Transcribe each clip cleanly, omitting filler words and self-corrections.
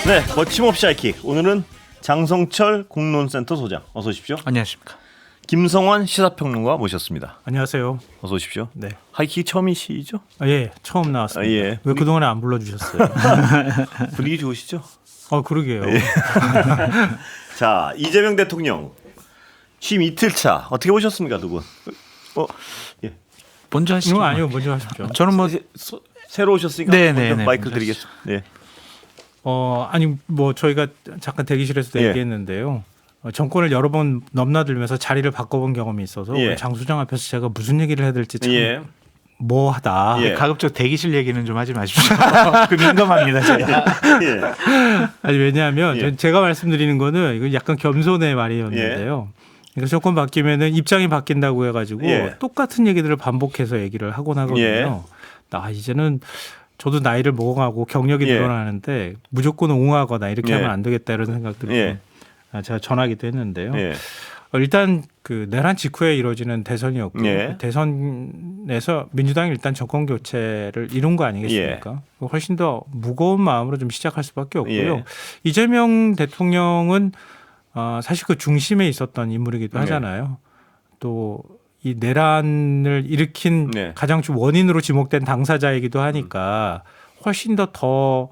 네, 거침없이 하이킥. 오늘은 장성철 공론센터 소장 어서 오십시오. 안녕하십니까. 김성환 시사평론가 모셨습니다. 안녕하세요. 어서 오십시오. 네. 하이킥 처음이시죠? 예, 처음 나왔습니다. 예. 왜 그동안에 안 불러주셨어요? 분위기 좋으시죠? 그러게요. 예. 자, 이재명 대통령 취임 이틀 차 어떻게 보셨습니까, 두 분? 예. 먼저 하시죠. 아니요, 먼저 하십시오. 저는 뭐 새로 오셨으니까 네, 마이크 드리겠습니다. 네. 아니 뭐 저희가 잠깐 대기실에서도 예. 얘기했는데요. 정권을 여러 번 넘나들면서 자리를 바꿔본 경험이 있어서 예. 장 수장 앞에서 제가 무슨 얘기를 해야 될지 참 예. 뭐하다. 예. 가급적 대기실 얘기는 좀 하지 마십시오. 그 민감합니다. 제가. 예. 아니 왜냐하면 예. 제가 말씀드리는 거는 이건 약간 겸손의 말이었는데요. 그러니까 정권 바뀌면은 입장이 바뀐다고 해가지고 예. 똑같은 얘기들을 반복해서 얘기를 하곤 하거든요. 예. 이제는 저도 나이를 먹어가고 경력이 예. 늘어나는데 무조건 옹호하거나 이렇게 예. 하면 안 되겠다 이런 생각들을 예. 제가 전하기도 했는데요. 예. 일단 그 내란 직후에 이루어지는 대선이었고 예. 대선에서 민주당이 일단 정권 교체를 이룬 거 아니겠습니까? 훨씬 더 무거운 마음으로 좀 시작할 수밖에 없고요. 예. 이재명 대통령은 사실 그 중심에 있었던 인물이기도 예. 하잖아요. 또 이 내란을 일으킨 네. 가장 원인으로 지목된 당사자이기도 하니까 훨씬 더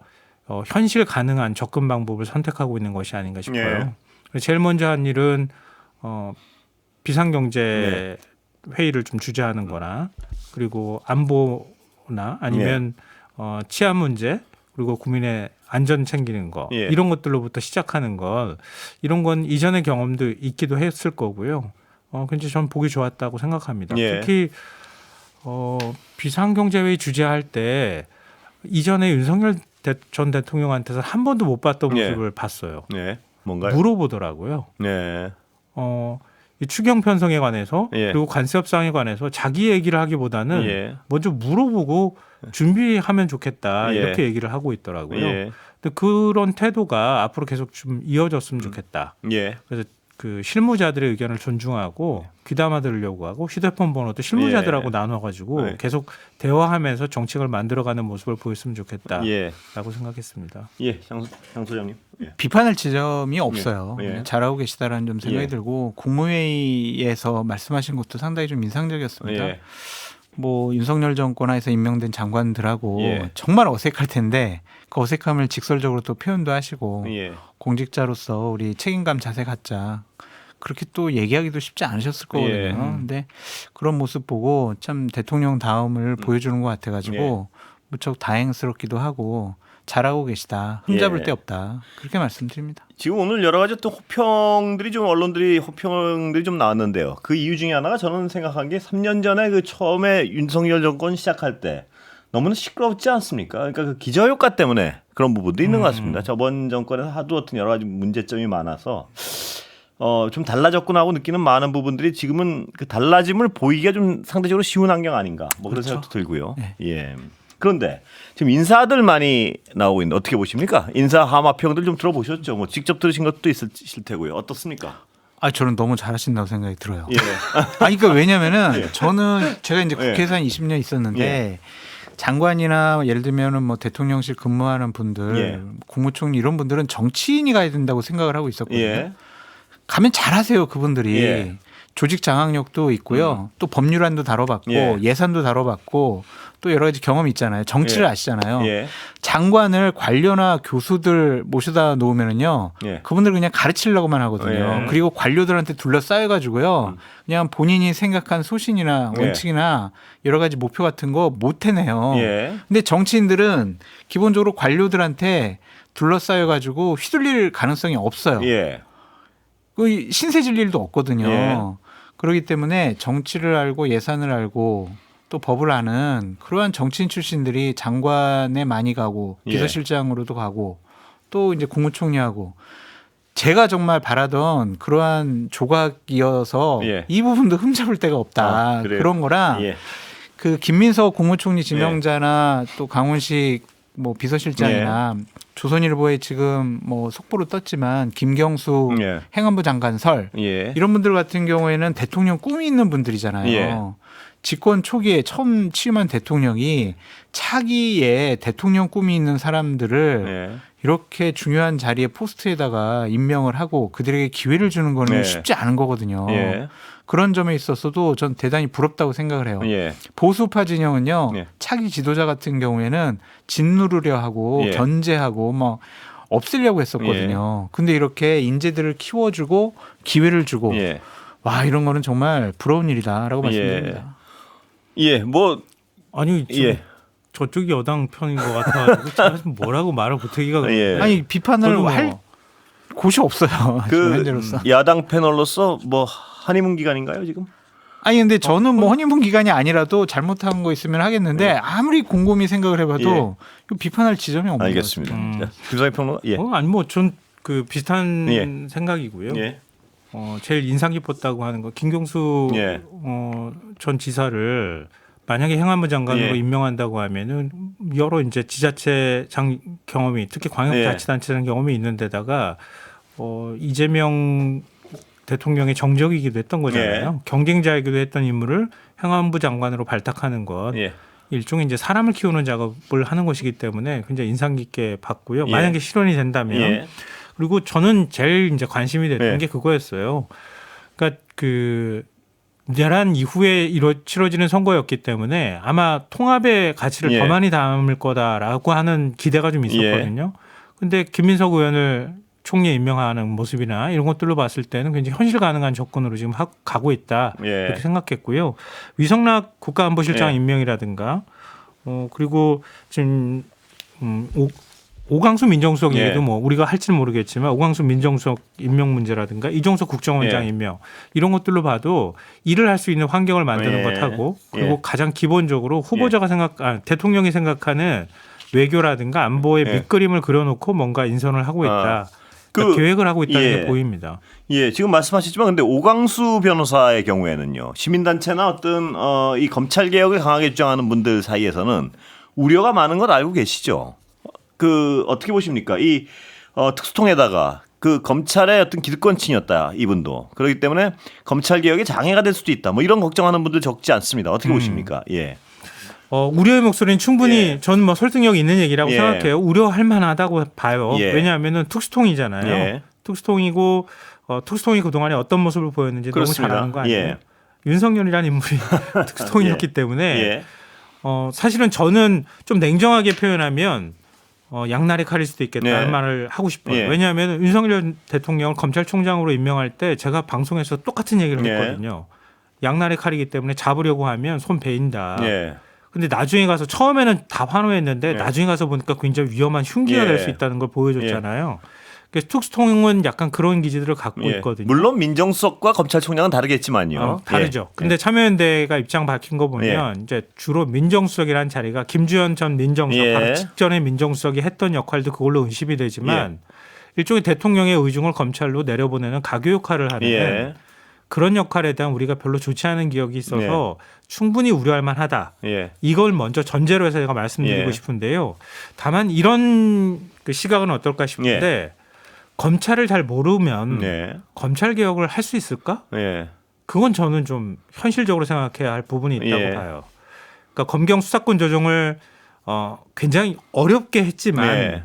현실 가능한 접근 방법을 선택하고 있는 것이 아닌가 싶어요. 제일 먼저 한 일은 비상경제 회의를 좀 주재하는 거나 그리고 안보나 아니면 치안 문제 그리고 국민의 안전 챙기는 거 예. 이런 것들로부터 시작하는 것 이런 건 이전의 경험도 있기도 했을 거고요. 굉장히 전 보기 좋았다고 생각합니다. 예. 특히 비상경제회의 주재할 때 이전에 윤석열 전 대통령한테서 한 번도 못 봤던 예. 모습을 봤어요. 네. 뭔가요? 물어보더라고요. 네. 이 추경 편성에 관해서 예. 그리고 관세 협상에 관해서 자기 얘기를 하기보다는 예. 먼저 물어보고 준비하면 좋겠다 예. 이렇게 얘기를 하고 있더라고요. 예. 근데 그런 태도가 앞으로 계속 좀 이어졌으면 좋겠다. 예. 그래서 그 실무자들의 의견을 존중하고 귀담아 들으려고 하고 휴대폰 번호도 실무자들하고 예. 나눠가지고 예. 계속 대화하면서 정책을 만들어가는 모습을 보였으면 좋겠다라고 예. 생각했습니다. 예. 장 소장님. 예. 비판할 지점이 없어요. 예. 잘하고 계시다라는 좀 생각이 예. 들고 국무회의에서 말씀하신 것도 상당히 좀 인상적이었습니다. 예. 뭐 윤석열 정권 하에서 임명된 장관들하고 예. 정말 어색할 텐데 그 어색함을 직설적으로 또 표현도 하시고 예. 공직자로서 우리 책임감 자세 갖자 그렇게 또 얘기하기도 쉽지 않으셨을 거거든요. 예. 근데 그런 모습 보고 참 대통령 다움을 보여주는 것 같아가지고 무척 다행스럽기도 하고 잘하고 계시다. 흠잡을 예. 데 없다. 그렇게 말씀드립니다. 지금 오늘 여러 가지 또 호평들이 좀 언론들이 호평들이 좀 나왔는데요. 그 이유 중에 하나가 저는 생각한 게 3년 전에 그 처음에 윤석열 정권 시작할 때 너무나 시끄럽지 않습니까? 그러니까 그 기저효과 때문에 그런 부분도 있는 것 같습니다. 저번 정권에서 하도 어떤 여러 가지 문제점이 많아서 좀 달라졌구나 하고 느끼는 많은 부분들이 지금은 그 달라짐을 보이기가 좀 상대적으로 쉬운 환경 아닌가 뭐 그런 그렇죠. 생각도 들고요. 네. 예. 그런데 지금 인사들 많이 나오고 있는데 어떻게 보십니까? 인사 하마평들 좀 들어보셨죠? 뭐 직접 들으신 것도 있으실 테고요. 어떻습니까? 저는 너무 잘하신다고 생각이 들어요. 예. 그러니까 왜냐면은 예. 저는 제가 이제 예. 국회에서 한 20년 있었는데 예. 장관이나 예를 들면은 뭐 대통령실 근무하는 분들, 예. 국무총리 이런 분들은 정치인이 가야 된다고 생각을 하고 있었거든요. 예. 가면 잘하세요 그분들이. 예. 조직 장악력도 있고요. 또 법률안도 다뤄봤고 예. 예산도 다뤄봤고 또 여러 가지 경험이 있잖아요. 정치를 예. 아시잖아요. 예. 장관을 관료나 교수들 모셔다 놓으면은요. 예. 그분들 그냥 가르치려고만 하거든요. 예. 그리고 관료들한테 둘러싸여가지고요. 그냥 본인이 생각한 소신이나 예. 원칙이나 여러 가지 목표 같은 거 못 해내요. 예. 근데 정치인들은 기본적으로 관료들한테 둘러싸여가지고 휘둘릴 가능성이 없어요. 예. 그 신세 질 일도 없거든요. 예. 그렇기 때문에 정치를 알고 예산을 알고 또 법을 아는 그러한 정치인 출신들이 장관에 많이 가고 예. 비서실장으로도 가고 또 이제 국무총리하고 제가 정말 바라던 그러한 조각이어서 예. 이 부분도 흠잡을 데가 없다. 그래요? 그런 거라 예. 그 김민석 국무총리 지명자나 또 강훈식 뭐 비서실장이나 조선일보에 지금 뭐 속보로 떴지만 김경수 예. 행안부 장관 설 예. 이런 분들 같은 경우에는 대통령 꿈이 있는 분들이잖아요. 예. 집권 초기에 처음 취임한 대통령이 차기에 대통령 꿈이 있는 사람들을 예. 이렇게 중요한 자리에 포스트에다가 임명을 하고 그들에게 기회를 주는 거는 네. 쉽지 않은 거거든요. 예. 그런 점에 있어서도 전 대단히 부럽다고 생각을 해요. 예. 보수파 진영은요. 예. 차기 지도자 같은 경우에는 짓누르려 하고 예. 견제하고 뭐 없애려고 했었거든요. 근데 이렇게 인재들을 키워주고 기회를 주고 예. 와 이런 거는 정말 부러운 일이다라고 예. 말씀드립니다. 예. 뭐 아니 지금 예. 저쪽이 여당 편인 것 같아가지고 제가 지금 뭐라고 말을 못하기가 예. 아니 비판을 저도 뭐 할 곳이 없어요. 지금 그 현재로서. 야당 패널로서 뭐 한의문 기간인가요 지금? 아니 근데 저는 뭐 허니문 기간이 아니라도 잘못한 거 있으면 하겠는데 아무리 곰곰이 생각을 해봐도 이거 비판할 지점이 없는 것 알겠습니다. 같습니다. 음. 자, 김성희 평론가. 예. 아니 뭐 전 그 비슷한 예. 생각이고요. 예. 제일 인상 깊었다고 하는 거 김경수 예. 전 지사를 만약에 행안부 장관으로 예. 임명한다고 하면은 여러 이제 지자체장 경험이 특히 광역자치단체장 경험이 있는 데다가 이재명 대통령의 정적이기도 했던 거잖아요. 경쟁자이기도 했던 인물을 행안부 장관으로 발탁하는 것 예. 일종의 이제 사람을 키우는 작업을 하는 것이기 때문에 굉장히 인상 깊게 봤고요. 예. 만약에 실현이 된다면 예. 그리고 저는 제일 이제 관심이 됐던 네. 게 그거였어요. 그러니까 그 내란 이후에 치러지는 선거였기 때문에 아마 통합의 가치를 예. 더 많이 담을 거다라고 하는 기대가 좀 있었거든요. 근데 김민석 의원을 총리에 임명하는 모습이나 이런 것들로 봤을 때는 굉장히 현실 가능한 접근으로 지금 가고 있다 예. 이렇게 생각했고요. 위성락 국가안보실장 예. 임명이라든가 그리고 지금 오광수 민정수석 예. 얘기도 뭐 우리가 할지는 모르겠지만 오광수 민정수석 임명 문제라든가 이종석 국정원장 예. 임명 이런 것들로 봐도 일을 할 수 있는 환경을 만드는 예. 것하고 그리고 예. 가장 기본적으로 후보자가 대통령이 생각하는 외교라든가 안보의 예. 밑그림을 그려놓고 뭔가 인선을 하고 있다. 그러니까 계획을 하고 있다는 예. 게 보입니다. 예, 지금 말씀하셨지만 근데 오광수 변호사의 경우에는요. 시민단체나 어떤 이 검찰 개혁을 강하게 주장하는 분들 사이에서는 우려가 많은 걸 알고 계시죠. 그 어떻게 보십니까? 이 특수통에다가 그 검찰의 어떤 기득권층이었다 이분도 그렇기 때문에 검찰 개혁에 장애가 될 수도 있다. 뭐 이런 걱정하는 분들 적지 않습니다. 어떻게 보십니까? 예. 우려의 목소리는 충분히 예. 저는 뭐 설득력 있는 얘기라고 예. 생각해요. 우려할 만하다고 봐요. 예. 왜냐하면은 특수통이잖아요. 예. 특수통이고 특수통이 그동안에 어떤 모습을 보였는지 그렇습니다. 너무 잘 아는 거 아니에요. 예. 윤석열이라는 인물이 특수통이었기 때문에 예. 사실은 저는 좀 냉정하게 표현하면 양날의 칼일 수도 있겠다는 네. 말을 하고 싶어요. 예. 왜냐하면 윤석열 대통령을 검찰총장으로 임명할 때 제가 방송에서 똑같은 얘기를 예. 했거든요. 양날의 칼이기 때문에 잡으려고 하면 손 베인다. 예. 근데 나중에 가서 처음에는 다 환호했는데 네. 나중에 가서 보니까 굉장히 위험한 흉기가 예. 될 수 있다는 걸 보여줬잖아요. 그래서 특수통은 약간 그런 기질을 갖고 예. 있거든요. 물론 민정수석과 검찰총장은 다르겠지만요. 다르죠. 예. 근데 참여연대가 입장 밝힌 거 보면 이제 주로 민정수석이라는 자리가 김주현 전 민정수석 예. 바로 직전에 민정수석이 했던 역할도 그걸로 의심이 되지만 일종의 대통령의 의중을 검찰로 내려보내는 가교 역할을 하는 예. 그런 역할에 대한 우리가 별로 좋지 않은 기억이 있어서 충분히 우려할 만하다. 예. 이걸 먼저 전제로 해서 제가 말씀드리고 예. 싶은데요. 다만 이런 그 시각은 어떨까 싶은데 검찰을 잘 모르면 예. 검찰 개혁을 할 수 있을까? 예. 그건 저는 좀 현실적으로 생각해야 할 부분이 있다고 예. 봐요. 그러니까 검경 수사권 조정을 굉장히 어렵게 했지만 예.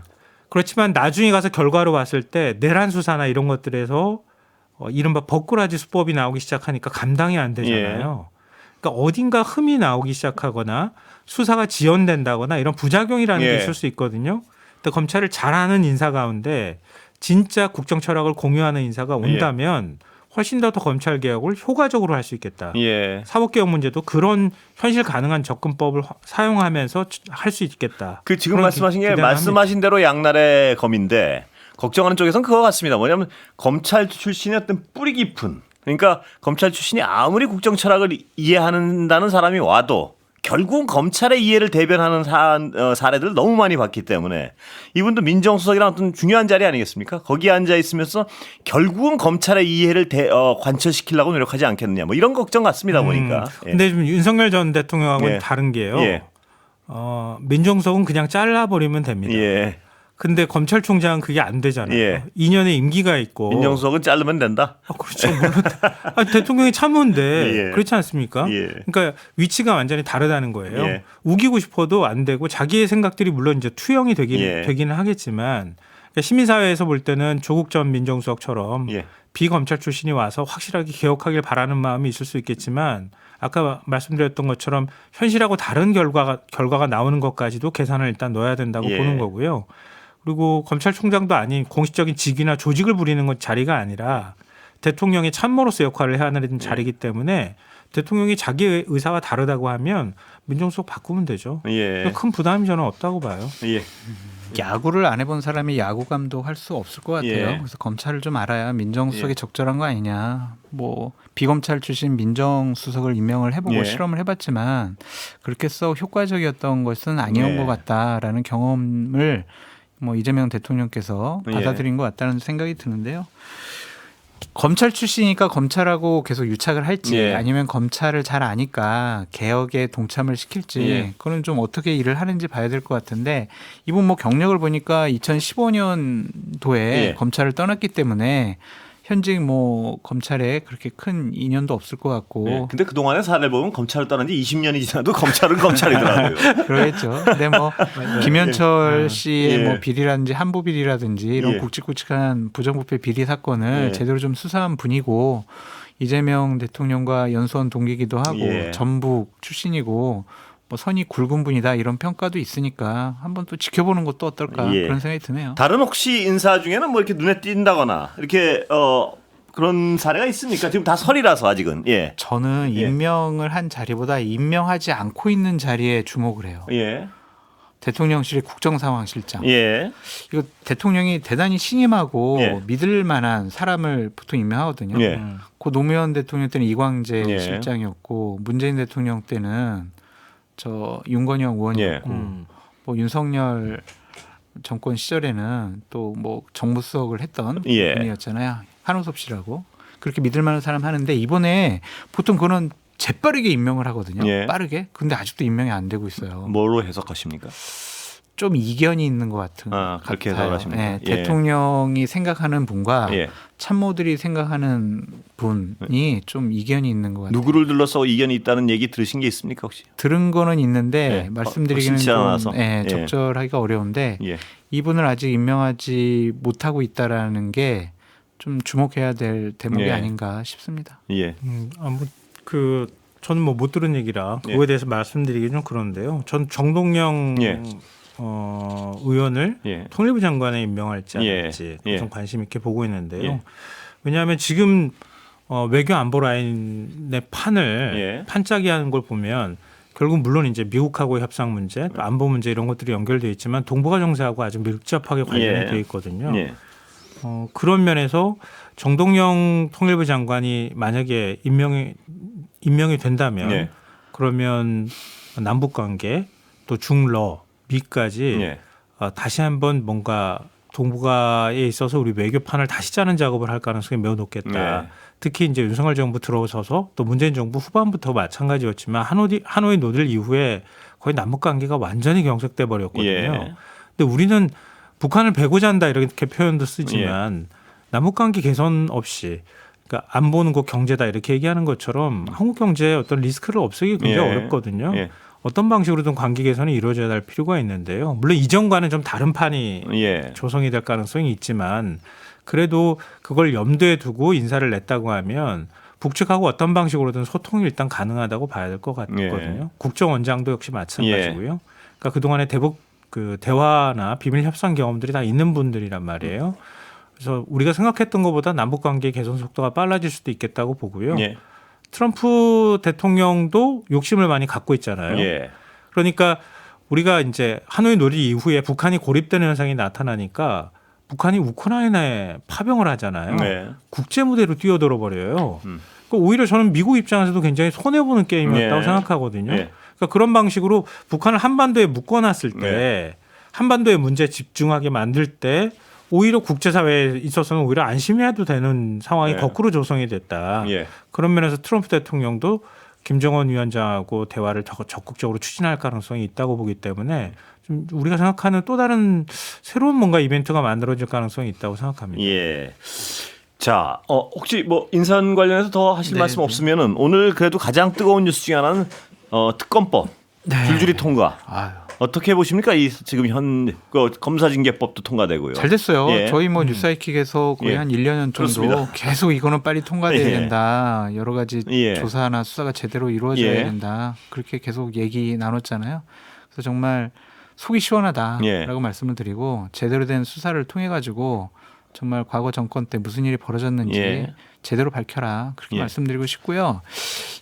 그렇지만 나중에 가서 결과로 봤을 때 내란 수사나 이런 것들에서 이른바 버꾸라지 수법이 나오기 시작하니까 감당이 안 되잖아요. 그러니까 어딘가 흠이 나오기 시작하거나 수사가 지연된다거나 이런 부작용이라는 게 예. 있을 수 있거든요. 근데 검찰을 잘하는 인사 가운데 진짜 국정 철학을 공유하는 인사가 온다면 훨씬 더 검찰 개혁을 효과적으로 할 수 있겠다. 예. 사법개혁 문제도 그런 현실 가능한 접근법을 사용하면서 할 수 있겠다. 그 지금 그런 말씀하신 게 기대를 말씀하신 대로 양날의 검인데 걱정하는 쪽에서는 그거 같습니다. 뭐냐면 검찰 출신의 어떤 뿌리 깊은 그러니까 검찰 출신이 아무리 국정 철학을 이해한다는 사람이 와도 결국은 검찰의 이해를 대변하는 사례들을 너무 많이 봤기 때문에 이분도 민정수석이랑 어떤 중요한 자리 아니겠습니까? 거기에 앉아 있으면서 결국은 검찰의 이해를 관철시키려고 노력하지 않겠느냐 뭐 이런 걱정 같습니다 보니까. 근데 좀 윤석열 전 대통령하고는 예. 다른 게요. 예. 민정수석은 그냥 잘라버리면 됩니다. 예. 근데 검찰총장은 그게 안 되잖아요. 예. 2년의 임기가 있고. 민정수석은 자르면 된다. 그렇죠. 물론 대통령이 참모인데 예. 그렇지 않습니까? 예. 그러니까 위치가 완전히 다르다는 거예요. 예. 우기고 싶어도 안 되고 자기의 생각들이 물론 이제 투영이 되기는 하겠지만 그러니까 시민사회에서 볼 때는 조국 전 민정수석처럼 예. 비검찰 출신이 와서 확실하게 개혁하길 바라는 마음이 있을 수 있겠지만 아까 말씀드렸던 것처럼 현실하고 다른 결과가 나오는 것까지도 계산을 일단 넣어야 된다고 예. 보는 거고요. 그리고 검찰총장도 아닌 공식적인 직위나 조직을 부리는 건 자리가 아니라 대통령의 참모로서 역할을 해야 하는 자리이기 때문에 대통령이 자기 의사와 다르다고 하면 민정수석 바꾸면 되죠. 예. 큰 부담이 저는 없다고 봐요. 예. 야구를 안 해본 사람이 야구 감독할 수 없을 것 같아요. 예. 그래서 검찰을 좀 알아야 민정수석이 예. 적절한 거 아니냐. 뭐 비검찰 출신 민정수석을 임명을 해보고 예. 실험을 해봤지만 그렇게 써 효과적이었던 것은 아니었던 예. 것 같다라는 경험을 뭐 이재명 대통령께서 예. 받아들인 것 같다는 생각이 드는데요. 검찰 출신이니까 검찰하고 계속 유착을 할지 예. 아니면 검찰을 잘 아니까 개혁에 동참을 시킬지 예. 그거는 좀 어떻게 일을 하는지 봐야 될 것 같은데 이분 뭐 경력을 보니까 2015년도에 예. 검찰을 떠났기 때문에 현직 뭐 검찰에 그렇게 큰 인연도 없을 것 같고 예. 근데 그동안의 사례를 보면 검찰을 떠난 지 20년이 지나도 검찰은 검찰이더라고요. 그러겠죠. 근데 뭐 김현철 씨의 예. 뭐 비리라든지 한부 비리라든지 이런 예. 굵직굵직한 부정부패 비리 사건을 예. 제대로 좀 수사한 분이고 이재명 대통령과 연수원 동기기도 하고 예. 전북 출신이고 뭐 선이 굵은 분이다 이런 평가도 있으니까 한번 또 지켜보는 것도 어떨까 예. 그런 생각이 드네요. 다른 혹시 인사 중에는 뭐 이렇게 눈에 띈다거나 이렇게 그런 사례가 있습니까? 지금 다 설이라서 아직은. 예. 저는 예. 임명을 한 자리보다 임명하지 않고 있는 자리에 주목을 해요. 예. 대통령실의 국정상황실장. 예. 이거 대통령이 대단히 신임하고 예. 믿을 만한 사람을 보통 임명하거든요. 예. 고 노무현 대통령 때는 이광재 예. 실장이었고 문재인 대통령 때는 저 윤건영 의원이었고 음. 뭐 윤석열 정권 시절에는 또 뭐 정무수석을 했던 예. 분이었잖아요. 한우섭 씨라고. 그렇게 믿을 만한 사람 하는데 이번에 보통 그거는 재빠르게 임명을 하거든요. 예. 빠르게. 근데 아직도 임명이 안 되고 있어요. 뭘로 해석하십니까? 좀 이견이 있는 것 같은. 그렇게 같아요. 해석을 하십니까? 예, 예. 대통령이 생각하는 분과 예. 참모들이 생각하는 분이 좀 이견이 있는 것 같아요. 누구를 둘러서 이견이 있다는 얘기 들으신 게 있습니까 혹시? 들은 거는 있는데 예. 말씀드리기는 확실치 좀 않아서. 예. 적절하기가 어려운데 예. 이분을 아직 임명하지 못하고 있다라는 게 좀 주목해야 될 대목이 예. 아닌가 싶습니다. 예. 저는 뭐 못 들은 얘기라 그거에 예. 대해서 말씀드리기 좀 그런데요. 전 정동영 예. 의원을 예. 통일부 장관에 임명할지 예. 않을지 예. 좀 관심 있게 보고 있는데요. 예. 왜냐하면 지금 외교 안보 라인의 판을 예. 판짜기하는 걸 보면 결국 물론 이제 미국하고 협상 문제, 또 안보 문제 이런 것들이 연결돼 있지만 동북아 정세하고 아주 밀접하게 관련이 예. 돼 있거든요. 예. 그런 면에서 정동영 통일부 장관이 만약에 임명이 된다면 예. 그러면 남북 관계 또 중러 미까지 예. 다시 한번 뭔가 동북아에 있어서 우리 외교판을 다시 짜는 작업을 할 가능성이 매우 높겠다. 네. 특히 이제 윤석열 정부 들어서서 또 문재인 정부 후반부터 마찬가지였지만 하노이 노딜 이후에 거의 남북 관계가 완전히 경색돼 버렸거든요. 예. 근데 우리는 북한을 베고자 한다 이렇게 표현도 쓰지만 남북 관계 개선 없이 그러니까 안 보는 거 경제다 이렇게 얘기하는 것처럼 한국 경제의 어떤 리스크를 없애기 굉장히 예. 어렵거든요. 예. 어떤 방식으로든 관계 개선이 이루어져야 할 필요가 있는데요. 물론 이전과는 좀 다른 판이 예. 조성이 될 가능성이 있지만 그래도 그걸 염두에 두고 인사를 냈다고 하면 북측하고 어떤 방식으로든 소통이 일단 가능하다고 봐야 될 것 같거든요. 예. 국정원장도 역시 마찬가지고요. 그러니까 그동안의 대화나 비밀 협상 경험들이 다 있는 분들이란 말이에요. 그래서 우리가 생각했던 것보다 남북 관계 개선 속도가 빨라질 수도 있겠다고 보고요. 예. 트럼프 대통령도 욕심을 많이 갖고 있잖아요. 예. 그러니까 우리가 이제 하노이 노딜 이후에 북한이 고립되는 현상이 나타나니까 북한이 우크라이나에 파병을 하잖아요. 네. 국제 무대로 뛰어들어 버려요. 음. 그러니까 오히려 저는 미국 입장에서도 굉장히 손해 보는 게임이었다고 예. 생각하거든요. 예. 그러니까 그런 방식으로 북한을 한반도에 묶어놨을 때 네. 한반도의 문제에 집중하게 만들 때 오히려 국제사회에 있어서는 오히려 안심해도 되는 상황이 네. 거꾸로 조성이 됐다. 예. 그런 면에서 트럼프 대통령도 김정은 위원장하고 대화를 더 적극적으로 추진할 가능성이 있다고 보기 때문에 좀 우리가 생각하는 또 다른 새로운 뭔가 이벤트가 만들어질 가능성이 있다고 생각합니다. 예. 자, 혹시 뭐 인선 관련해서 더 하실 말씀 없으면은 오늘 그래도 가장 뜨거운 뉴스 중에 하나는 특검법 줄줄이 통과. 아유. 어떻게 보십니까? 이 지금 검사징계법도 통과되고요. 잘 됐어요. 예. 저희 뭐 뉴스아이킥에서 거의 예. 한 1년 정도 그렇습니다. 계속 이거는 빨리 통과돼야 예. 된다. 여러 가지 예. 조사나 수사가 제대로 이루어져야 예. 된다. 그렇게 계속 얘기 나눴잖아요. 그래서 정말 속이 시원하다라고 예. 말씀을 드리고 제대로 된 수사를 통해 가지고 정말 과거 정권 때 무슨 일이 벌어졌는지 예. 제대로 밝혀라. 그렇게 예. 말씀드리고 싶고요.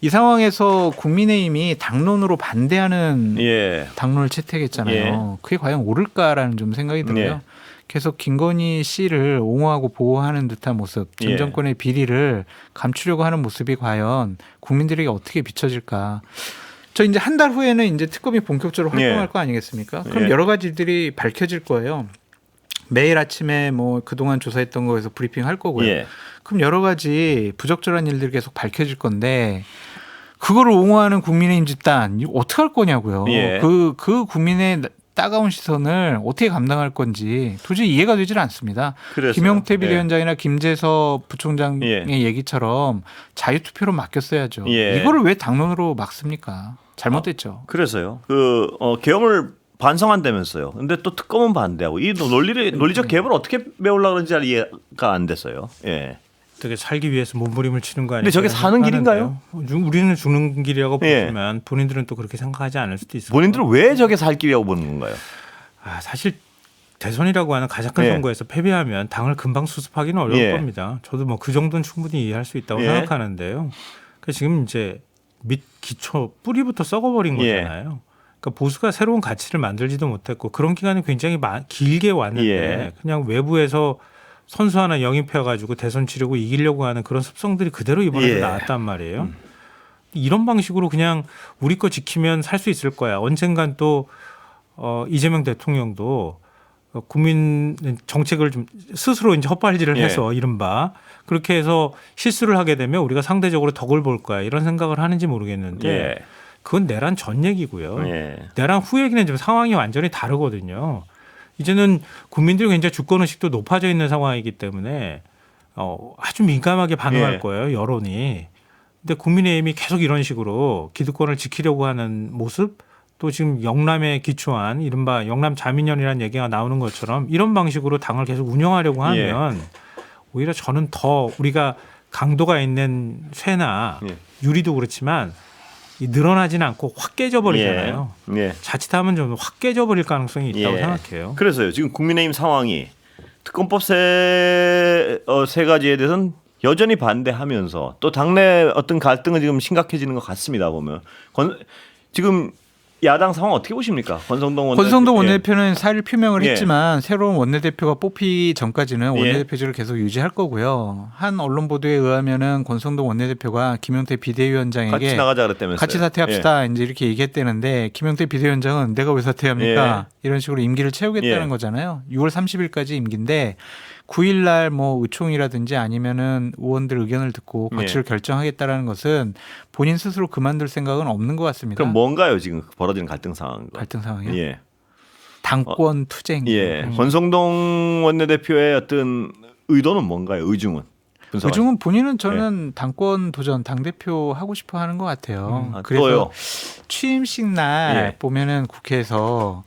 이 상황에서 국민의힘이 당론으로 반대하는 예. 당론을 채택했잖아요. 그게 과연 옳을까라는 좀 생각이 들어요. 예. 계속 김건희 씨를 옹호하고 보호하는 듯한 모습, 전 예. 정권의 비리를 감추려고 하는 모습이 과연 국민들에게 어떻게 비춰질까? 저 이제 한 달 후에는 이제 특검이 본격적으로 활동할 예. 거 아니겠습니까? 그럼 예. 여러 가지들이 밝혀질 거예요. 매일 아침에 뭐 그동안 조사했던 거에서 브리핑 할 거고요. 예. 그럼 여러 가지 부적절한 일들이 계속 밝혀질 건데 그거를 옹호하는 국민의힘 집단 이거 어떻게 할 거냐고요. 예. 그 국민의 따가운 시선을 어떻게 감당할 건지 도저히 이해가 되질 않습니다. 그래서요. 김용태 예. 비대위원장이나 김재섭 부총장의 예. 얘기처럼 자유투표로 맡겼어야죠. 예. 이거를 왜 당론으로 막습니까? 잘못됐죠. 그래서요. 계엄을 반성한다면서요. 근데 또 특검은 반대하고 이 논리적 갭을 어떻게 메우려고 그런지 이해가 안 됐어요. 예. 어떻게 살기 위해서 몸부림을 치는 거 아니에요? 근데 저게 사는 길인가요? 우리는 죽는 길이라고 예. 보지만 본인들은 또 그렇게 생각하지 않을 수도 있어요. 본인들은 왜 저게 살 길이라고 보는 건가요? 사실 대선이라고 하는 가장 큰 예. 선거에서 패배하면 당을 금방 수습하기는 어려울 예. 겁니다. 저도 뭐 그 정도는 충분히 이해할 수 있다고 예. 생각하는데요. 그러니까 지금 이제 밑 기초 뿌리부터 썩어버린 예. 거잖아요. 그러니까 보수가 새로운 가치를 만들지도 못했고 그런 기간이 굉장히 길게 왔는데 예. 그냥 외부에서 선수 하나 영입해가지고 대선 치르고 이기려고 하는 그런 습성들이 그대로 이번에도 예. 나왔단 말이에요. 이런 방식으로 그냥 우리 거 지키면 살 수 있을 거야. 언젠간 또 이재명 대통령도 국민 정책을 좀 스스로 이제 헛발질을 예. 해서 이른바 그렇게 해서 실수를 하게 되면 우리가 상대적으로 덕을 볼 거야. 이런 생각을 하는지 모르겠는데 예. 그건 내란 전 얘기고요. 예. 내란 후 얘기는 지금 상황이 완전히 다르거든요. 이제는 국민들이 굉장히 주권 의식도 높아져 있는 상황이기 때문에 아주 민감하게 반응할 예. 거예요. 여론이. 근데 국민의힘이 계속 이런 식으로 기득권을 지키려고 하는 모습 또 지금 영남에 기초한 이른바 영남 자민련이라는 얘기가 나오는 것처럼 이런 방식으로 당을 계속 운영하려고 하면 오히려 저는 더 우리가 강도가 있는 쇠나 예. 유리도 그렇지만 늘어나지는 않고 확 깨져버리잖아요. 예. 자칫하면 좀 확 깨져버릴 가능성이 있다고 예. 생각해요. 그래서요. 지금 국민의힘 상황이 특검법 세 가지에 대해서는 여전히 반대하면서 또 당내 어떤 갈등은 지금 심각해지는 것 같습니다. 보면 지금 야당 상황 어떻게 보십니까? 권성동 원내대표는 사의를 표명을 예. 했지만 새로운 원내대표가 뽑히기 전까지는 예. 원내대표직을 계속 유지할 거고요. 한 언론 보도에 의하면은 권성동 원내대표가 김용태 비대위원장에게 같이 나가자 그랬다면서요. 같이 사퇴합시다 이제 이렇게 얘기했다는데 김용태 비대위원장은 내가 왜 사퇴합니까? 이런 식으로 임기를 채우겠다는 예. 거잖아요. 6월 30일까지 임기인데 9일날 뭐 의총이라든지 아니면은 의원들 의견을 듣고 거취를 결정하겠다라는 것은 본인 스스로 그만둘 생각은 없는 것 같습니다. 그럼 뭔가요 지금 벌어지는 갈등 상황? 갈등 상황이요? 예. 당권 투쟁. 예. 권성동 원내대표의 어떤 의도는 뭔가요? 의중은? 요즘은 본인은 저는 당권 도전 당대표 하고 싶어 하는 것 같아요. 그래서 또요? 취임식 날 보면은 국회에서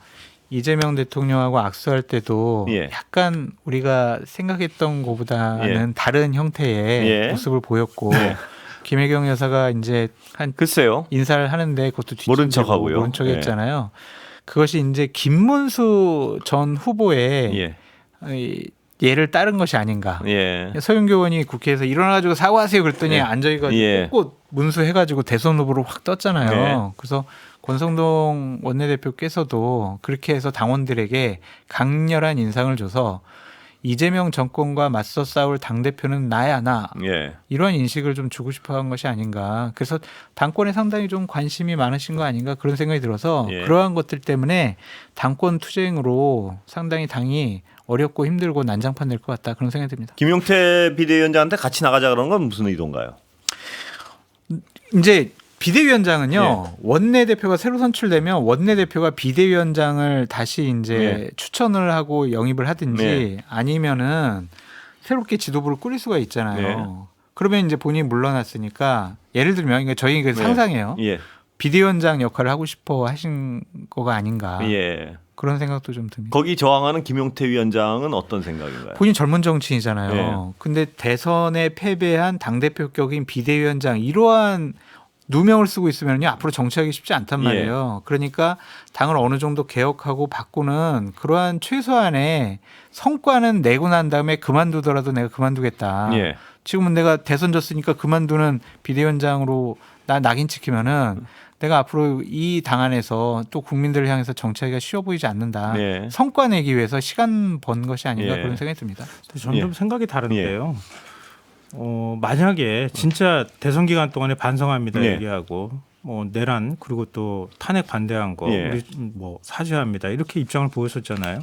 이재명 대통령하고 악수할 때도 약간 우리가 생각했던 것보다는 다른 형태의 모습을 보였고 김혜경 여사가 이제 한 글쎄요. 인사를 하는데 그것도 모른 척하고요. 모른 척했잖아요. 그것이 이제 김문수 전 후보의 예를 따른 것이 아닌가. 서윤교 의원이 국회에서 일어나가지고 사과하세요 그랬더니 앉아가지고 꼭 문수해가지고 대선 후보로 확 떴잖아요. 그래서 권성동 원내대표께서도 그렇게 해서 당원들에게 강렬한 인상을 줘서 이재명 정권과 맞서 싸울 당대표는 나야 나 이런 인식을 좀 주고 싶어한 것이 아닌가. 그래서 당권에 상당히 좀 관심이 많으신 거 아닌가 그런 생각이 들어서 그러한 것들 때문에 당권 투쟁으로 상당히 당이 어렵고 힘들고 난장판 될 것 같다 그런 생각이 듭니다. 김용태 비대위원장한테 같이 나가자 그런 건 무슨 의도인가요? 이제 비대위원장은요. 원내대표가 새로 선출되면 원내대표가 비대위원장을 다시 이제 추천을 하고 영입을 하든지 아니면은 새롭게 지도부를 꾸릴 수가 있잖아요. 그러면 이제 본인이 물러났으니까 예를 들면 그러니까 저희 그 상상이에요. 비대위원장 역할을 하고 싶어 하신 거가 아닌가. 그런 생각도 좀 듭니다. 거기 저항하는 김용태 위원장은 어떤 생각인가요? 본인 젊은 정치인이잖아요. 근데 대선에 패배한 당대표격인 비대위원장 이러한 누명을 쓰고 있으면요 앞으로 정치하기 쉽지 않단 말이에요. 그러니까 당을 어느 정도 개혁하고 바꾸는 그러한 최소한의 성과는 내고 난 다음에 그만두더라도 내가 그만두겠다. 지금은 내가 대선 졌으니까 그만두는 비대위원장으로 나 낙인 찍히면은 내가 앞으로 이 당 안에서 또 국민들을 향해서 정치하기가 쉬워 보이지 않는다. 성과 내기 위해서 시간 번 것이 아닌가 그런 생각이 듭니다. 저는 좀 생각이 다른데요. 만약에 진짜 대선 기간 동안에 반성합니다 얘기하고 내란 그리고 또 탄핵 반대한 거 우리 뭐 사죄합니다 이렇게 입장을 보였었잖아요.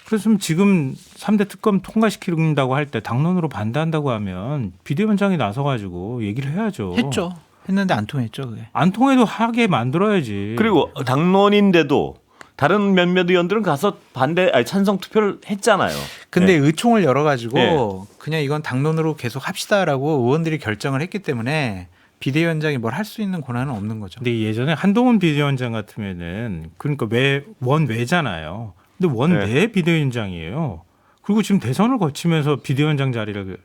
그래서 지금 3대 특검 통과시킨다고 할 때 당론으로 반대한다고 하면 비대위원장이 나서가지고 얘기를 해야죠. 했죠. 했는데 안 통했죠. 그게. 안 통해도 하게 만들어야지. 그리고 당론인데도 다른 몇몇 의원들은 가서 찬성 투표를 했잖아요. 근데 의총을 열어가지고 그냥 이건 당론으로 계속 합시다라고 의원들이 결정을 했기 때문에 비대위원장이 뭘 할 수 있는 권한은 없는 거죠. 근데 예전에 한동훈 비대위원장 같으면은 그러니까 원외잖아요. 근데 원내 비대위원장이에요. 그리고 지금 대선을 거치면서 비대위원장 자리를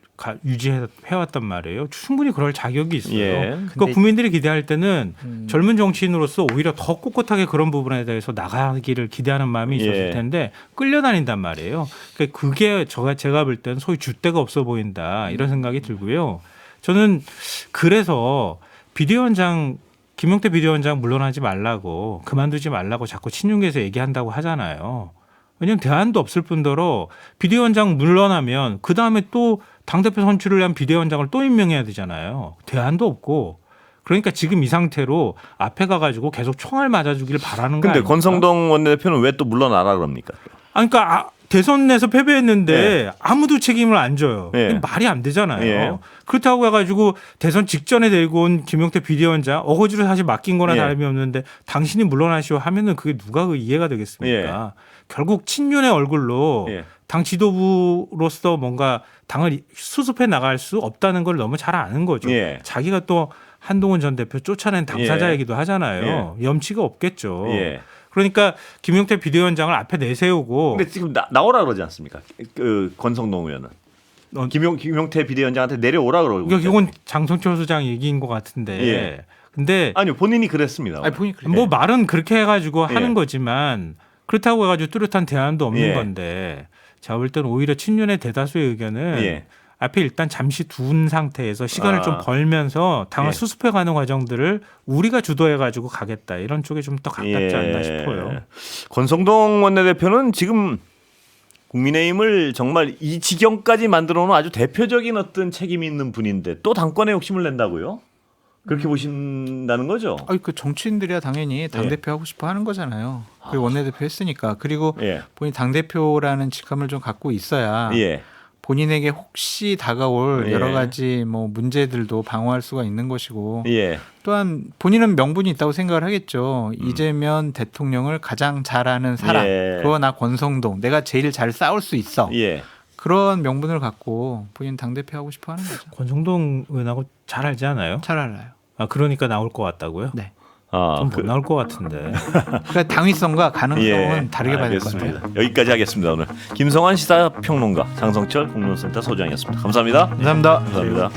유지해왔단 말이에요. 충분히 그럴 자격이 있어요. 그러니까 국민들이 기대할 때는 젊은 정치인으로서 오히려 더 꼿꼿하게 그런 부분에 대해서 나가기를 기대하는 마음이 있었을 텐데 끌려다닌단 말이에요. 그러니까 그게 제가 볼 때는 소위 줏대가 없어 보인다 이런 생각이 들고요. 저는 그래서 김용태 비대위원장 물러나지 말라고 그만두지 말라고 자꾸 친윤계에서 얘기한다고 하잖아요. 왜냐하면 대안도 없을 뿐더러 비대위원장 물러나면 그다음에 또 당대표 선출을 위한 비대위원장을 또 임명해야 되잖아요. 대안도 없고. 그러니까 지금 이 상태로 앞에 가가지고 계속 총알 맞아주기를 바라는 거예요. 근데 권성동 원내대표는 왜 또 물러나라 그럽니까? 그러니까 대선에서 패배했는데 아무도 책임을 안 져요. 말이 안 되잖아요. 그렇다고 해가지고 대선 직전에 데리고 온 김용태 비대위원장 어거지로 사실 맡긴 거나 다름이 없는데 당신이 물러나시오 하면은 그게 누가 이해가 되겠습니까? 결국 친윤의 얼굴로 당 지도부로서 뭔가 당을 수습해 나갈 수 없다는 걸 너무 잘 아는 거죠. 자기가 또 한동훈 전 대표 쫓아낸 당사자이기도 하잖아요. 염치가 없겠죠. 그러니까 김용태 비대위원장을 앞에 내세우고. 근데 지금 나오라 그러지 않습니까? 그 권성동 의원은 김용태 비대위원장한테 내려오라 그러고. 그러니까 이건 장성철 소장 얘기인 것 같은데. 근데 아니요 본인이 그랬습니다. 뭐 말은 그렇게 해가지고 하는 거지만 그렇다고 해가지고 뚜렷한 대안도 없는 건데. 제가 볼 때는 오히려 친윤의 대다수의 의견은 앞에 일단 잠시 둔 상태에서 시간을 좀 벌면서 당을 수습해가는 과정들을 우리가 주도해가지고 가겠다 이런 쪽에 좀 더 가깝지 않나 싶어요. 권성동 원내대표는 지금 국민의힘을 정말 이 지경까지 만들어놓은 아주 대표적인 어떤 책임이 있는 분인데 또 당권에 욕심을 낸다고요? 그렇게 보신다는 거죠? 그 정치인들이야 당연히 당대표 하고 싶어 하는 거잖아요. 그리고 원내대표 했으니까. 그리고 본인 당대표라는 직함을 좀 갖고 있어야 본인에게 혹시 다가올 여러 가지 뭐 문제들도 방어할 수가 있는 것이고 또한 본인은 명분이 있다고 생각을 하겠죠. 이재명 대통령을 가장 잘 아는 사람 그거 나 권성동 내가 제일 잘 싸울 수 있어. 그런 명분을 갖고 본인 당대표 하고 싶어 하는 거죠. 권성동 의원하고 잘 알지 않아요? 잘 알아요. 그러니까 나올 것 같다고요? 네. 좀 못 나올 것 같은데. 그러니까 당위성과 가능성은 다르게 봐야 될 것 같아요. 여기까지 하겠습니다. 오늘 김성환 시사평론가, 장성철 공론센터 소장이었습니다. 감사합니다. 감사합니다. 감사합니다.